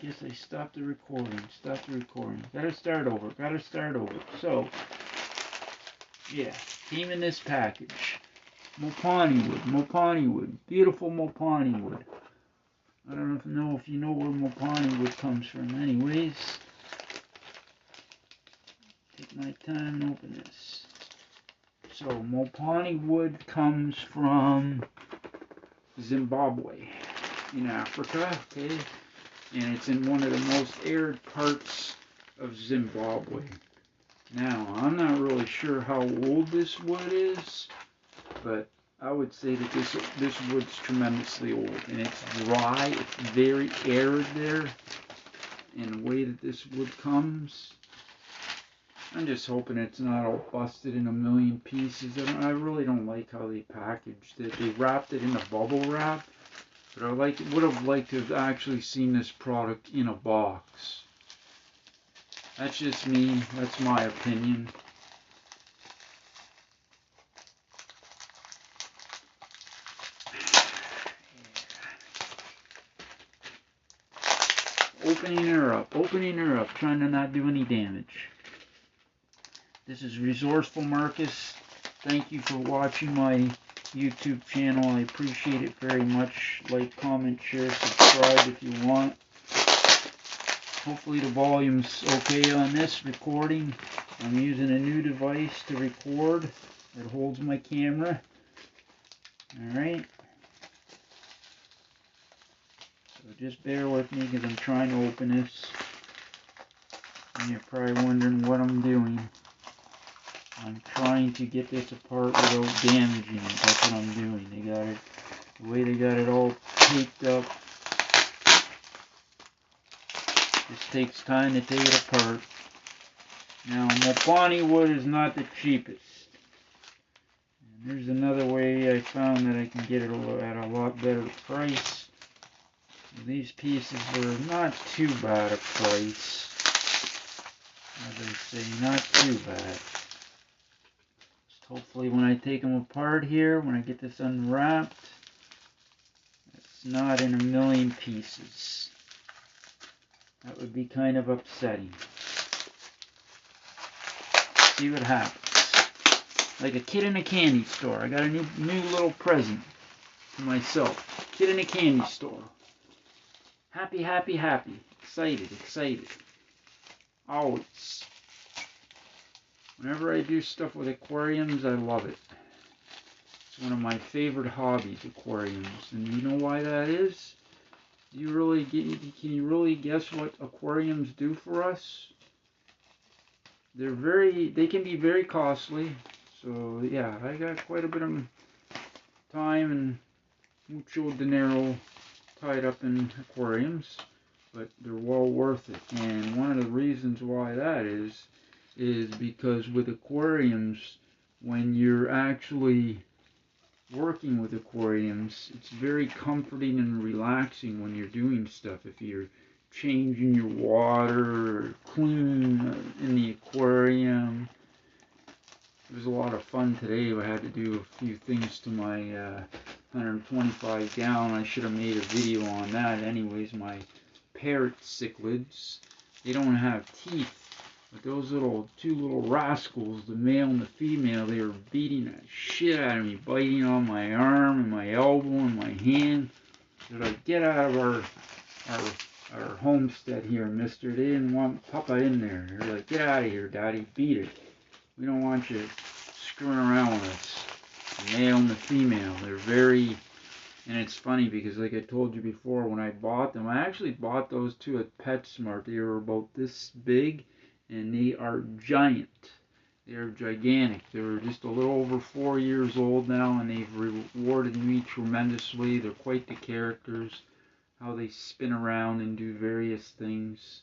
guess I stopped the recording. Gotta start over. So, yeah, came in this package. Mopani wood. Beautiful Mopani wood. I don't know if you know where Mopani wood comes from. Anyways, take my time and open this. So, Mopani wood comes from Zimbabwe in Africa, okay? And it's in one of the most arid parts of Zimbabwe. Now, I'm not really sure how old this wood is, but I would say that this wood's tremendously old, and it's dry. It's very arid there, and the way that this wood comes, I'm just hoping it's not all busted in a million pieces. I really don't like how they packaged it. They wrapped it in a bubble wrap, but I would have liked to have actually seen this product in a box. That's just me. That's my opinion. Opening her up, trying to not do any damage. This is Resourceful Marcus. Thank you for watching my YouTube channel. I appreciate it very much. Like, comment, share, subscribe if you want. Hopefully the volume's okay on this recording. I'm using a new device to record that holds my camera. Alright. So just bear with me because I'm trying to open this. And you're probably wondering what I'm doing. I'm trying to get this apart without damaging it. That's what I'm doing. They got it, the way they got it all taped up. This takes time to take it apart. Now, Mopani wood is not the cheapest. And there's another way I found that I can get it at a lot better price. These pieces were not too bad a price. As I say, not too bad. Hopefully when I take them apart here, when I get this unwrapped, it's not in a million pieces. That would be kind of upsetting. See what happens. Like a kid in a candy store. I got a new little present for myself. Kid in a candy store. Happy, happy, happy. Excited, excited. Always. Whenever I do stuff with aquariums, I love it. It's one of my favorite hobbies, aquariums. And you know why that is? Can you really guess what aquariums do for us? They can be very costly. So yeah, I got quite a bit of time and mucho dinero tied up in aquariums, but they're well worth it. And one of the reasons why that is because with aquariums, when you're actually working with aquariums, it's very comforting and relaxing when you're doing stuff. If you're changing your water or cleaning in the aquarium. It was a lot of fun today. I had to do a few things to my 125 gallon. I should have made a video on that. Anyways, my parrot cichlids, they don't have teeth. But those two little rascals, the male and the female, they were beating that shit out of me, biting on my arm and my elbow and my hand. They're like, get out of our homestead here, mister. They didn't want Papa in there. They're like, get out of here, Daddy, beat it. We don't want you screwing around with us. The male and the female, they're very, and it's funny because like I told you before, when I bought them, I actually bought those two at PetSmart. They were about this big. And they are giant. They are gigantic. They're just a little over 4 years old now, and they've rewarded me tremendously. They're quite the characters. How they spin around and do various things.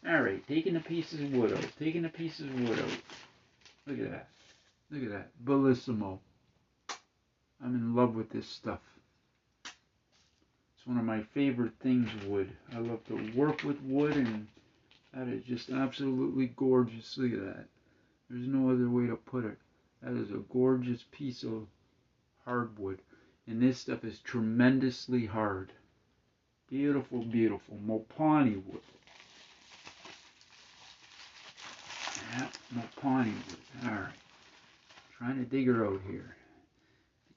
Alright, taking the pieces of wood out. Look at that. Look at that. Bellissimo. I'm in love with this stuff. It's one of my favorite things, wood. I love to work with wood, and that is just absolutely gorgeous. Look at that. There's no other way to put it. That is a gorgeous piece of hardwood. And this stuff is tremendously hard. Beautiful, beautiful. Mopani wood. Yeah, Mopani wood. Alright. Trying to dig her out here.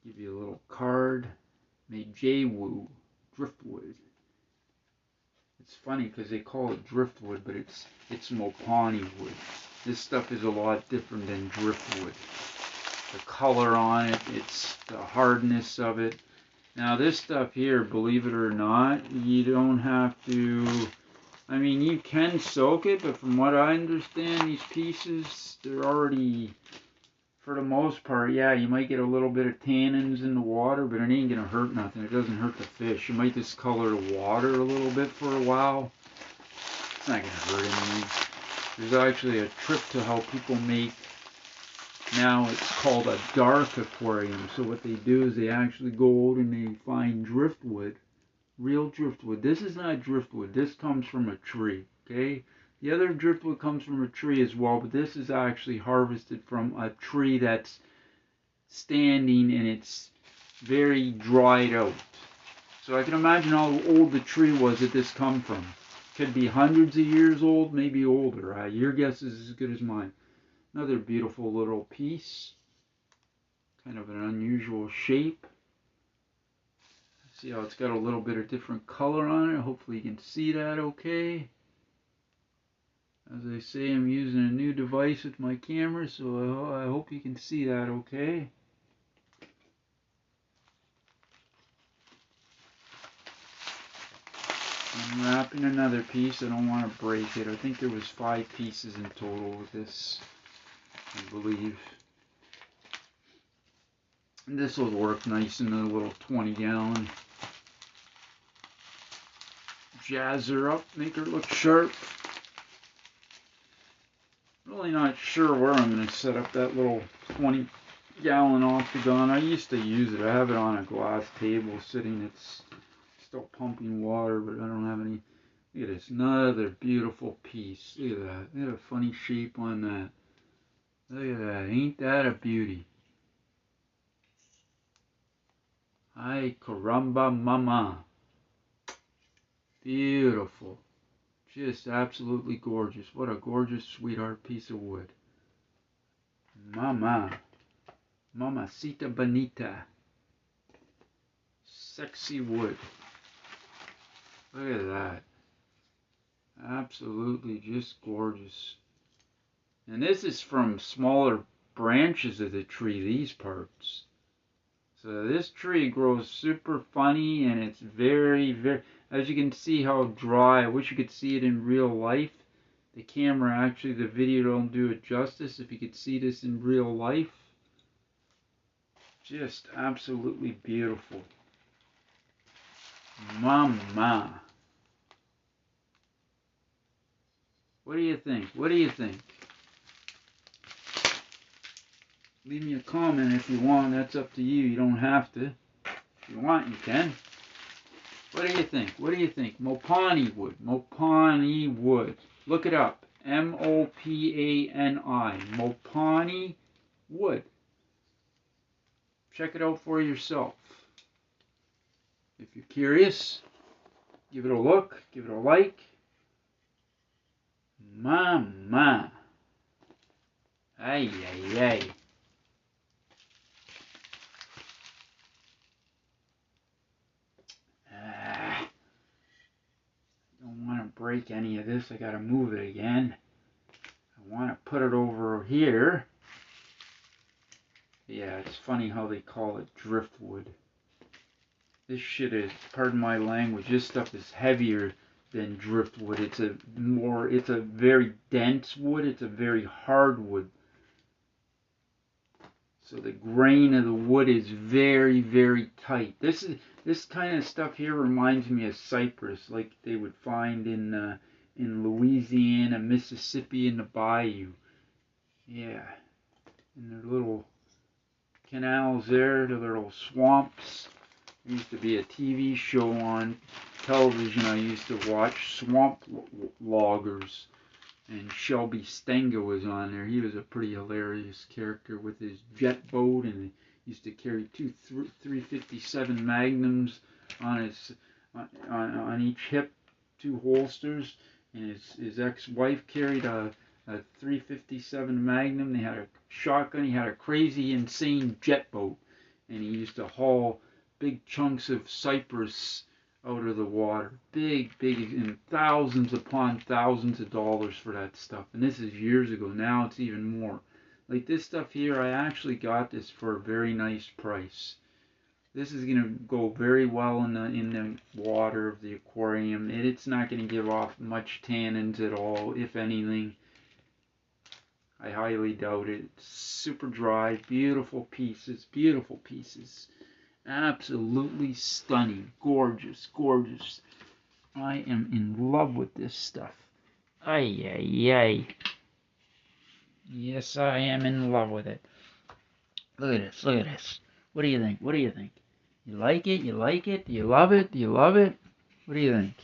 Give you a little card. Made J-Woo. Driftwood. It's funny because they call it driftwood, but it's Mopani wood. This stuff is a lot different than driftwood. The color on it, it's the hardness of it. Now this stuff here, believe it or not, you don't have to, I mean, you can soak it, but from what I understand, these pieces, they're already, for the most part, yeah, you might get a little bit of tannins in the water, but it ain't gonna hurt nothing. It doesn't hurt the fish. It might discolor the water a little bit for a while. It's not gonna hurt anything. There's actually a trick to how people make, now it's called a dark aquarium. So what they do is they actually go out and they find driftwood, real driftwood. This is not driftwood. This comes from a tree, okay? The other driftwood comes from a tree as well, but this is actually harvested from a tree that's standing and it's very dried out. So I can imagine how old the tree was that this come from. Could be hundreds of years old, maybe older. Your guess is as good as mine. Another beautiful little piece. Kind of an unusual shape. See how it's got a little bit of different color on it. Hopefully you can see that okay. As I say, I'm using a new device with my camera, so I hope you can see that okay. I'm wrapping another piece. I don't want to break it. I think there was 5 pieces in total with this, I believe. And this will work nice in a little 20-gallon. Jazz her up, make her look sharp. Really not sure where I'm going to set up that little 20-gallon octagon. I used to use it. I have it on a glass table sitting. It's still pumping water, but I don't have any. Look at this, another beautiful piece. Look at that. Look at a funny shape on that. Look at that. Ain't that a beauty? Ay, caramba mama. Beautiful. Just absolutely gorgeous. What a gorgeous, sweetheart piece of wood. Mama. Mamacita bonita. Sexy wood. Look at that. Absolutely just gorgeous. And this is from smaller branches of the tree, these parts. So this tree grows super funny, and it's very, very, as you can see how dry. I wish you could see it in real life. The camera, actually, the video don't do it justice. If you could see this in real life. Just absolutely beautiful. Mama. What do you think? What do you think? Leave me a comment if you want. That's up to you. You don't have to. If you want, you can. What do you think? What do you think? Mopani wood. Mopani wood. Look it up. M-O-P-A-N-I. Mopani wood. Check it out for yourself. If you're curious, give it a look. Give it a like. Mama. Ay, ay, ay. Don't want to break any of this. I got to move it again. I want to put it over here. Yeah, it's funny how they call it driftwood. This shit is, pardon my language, this stuff is heavier than driftwood. It's a very dense wood. It's a very hard wood. So the grain of the wood is very, very tight. This kind of stuff here reminds me of cypress, like they would find in Louisiana, Mississippi, in the bayou. Yeah, in their little canals there, the little swamps. There used to be a TV show on television I used to watch, Swamp Loggers. And Shelby Stenga was on there. He was a pretty hilarious character with his jet boat, and he used to carry 2 357 Magnums on on each hip, 2 holsters, and his ex-wife carried a 357 Magnum. They had a shotgun. He had a crazy, insane jet boat, and he used to haul big chunks of cypress out of the water. Big, and thousands upon thousands of dollars for that stuff. And this is years ago. Now it's even more. Like this stuff here, I actually got this for a very nice price. This is going to go very well in the water of the aquarium. It's not going to give off much tannins at all, if anything. I highly doubt it. It's super dry, beautiful pieces, absolutely stunning, gorgeous, gorgeous. I am in love with this stuff. Ay, ay, ay. Yes, I am in love with it. Look at this, look at this. What do you think? What do you think? You like it? You like it? Do you love it? Do you love it? What do you think?